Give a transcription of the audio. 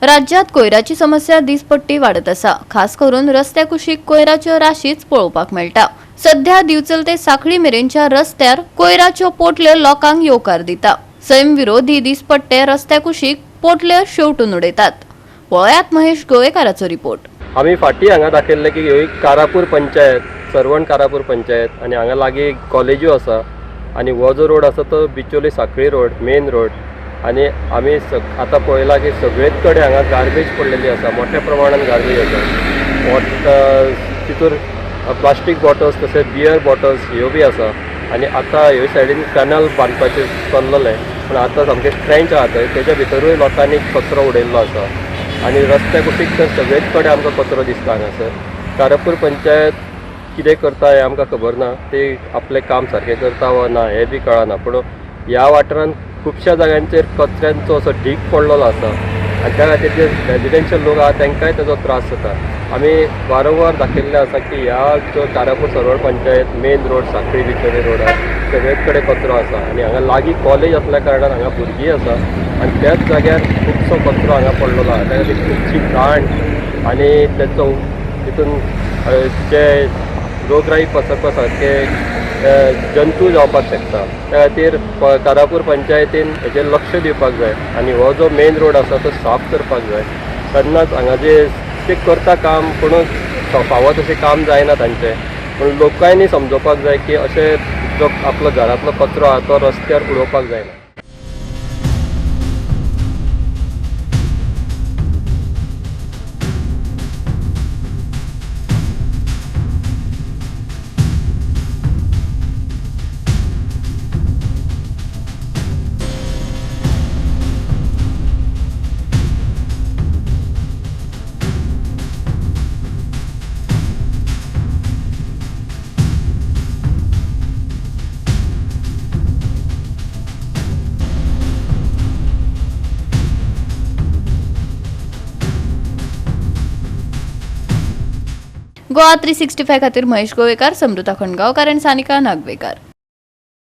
राज्यात कोयराची समस्या दिसपट्टी वाढत असा, खास करून रस्त्या कुशीक कोयराच्यो राशीच पळोवपाक मेळटा। सध्या दिवचल ते साखळी मेरेनच्या रस्त्यार कोयराच्यो पोटल्यो लोकांक येवकार दिता। सैम विरोधी दिसपट्टे रस्त्या कुशीक पोटल्यो शेवटून उडयतात। पळयात महेश गोवेकाराचो रिपोर्ट। आम्ही फाटी हांगा दाखयल्ले की ह्यो एक कारापूर पंचायत, सरवण कारापूर पंचायत आणि हांगा लागीं कॉलेजूय आसा आणि हो जो रोड आसा तो बिचोली साखळी रोड, मेन रोड। आणि आम्ही आता पळयला की सगळेच कडेन हांगा गार्बेज पडलेली आसा, मोठ्या प्रमाणात गार्बेज आसा। तितूर प्लास्टीक बॉटल्स तशेंच बियर बॉटल्स ह्यो बी आसा। आणि आता ह्यो सायडीन कॅनल बांदपाचें चल्ललें, पण आता सामकें ट्रेंच आहा थंय, तेच्या भितरूय लोकांनी कचरो उडयल्लो आसा। आणि रस्त्या कुशीक तर सगळेच कडेन आमकां कचरो दिसता हांगासर। कारापूर पंचायत कितें करता हें आमकां खबर ना, ते आपलें काम सारकें करता वा ना हें बी कळना, पूण ह्या वाठारांत खुबश्या जाग्यांचेर कचऱ्यांचो असो ढीग पडलेलो आसा आणि त्या खातीर जे रेजिडेन्शियल लोक आहा तांकांय तेजो त्रास जाता। आमी वारंवार दाखयल्लें आसा की ह्या जो कारापूर सरवण पंचायत मेन रोड साखळी बिचोली रोड आसा सगळेच कडेन कचरो आसा आणि हांगा लागीं कॉलेज आसल्या कारणान हांगा भुरगीं आसा आणि त्याच जाग्यार खुबसो कचरो हांगा पडलेलो आहा। त्या खातीर खुबशी घाण आणि तेचो तितून जे रोगराई पसरपा सारके जंतू जावपाक शकता। त्या खातीर कारापूर पंचायतीन हेजेर लक्ष दिवपाक जाय आणि हो जो मेन रोड आसा तो साफ करपाक जाय। तेन्नाच हांगा जे ते करता काम पूण फावो तशें काम जायना तांचें, पूण लोकांनी समजोवपाक जाय की अशें जो आपलो घरांतलो कचरो आहा तो रस्त्यार उडोवपाक जायना। गोवा 365 खातीर महेश गोवेकार, समृता खंडगांवकार आणि सानिका नागवेकर।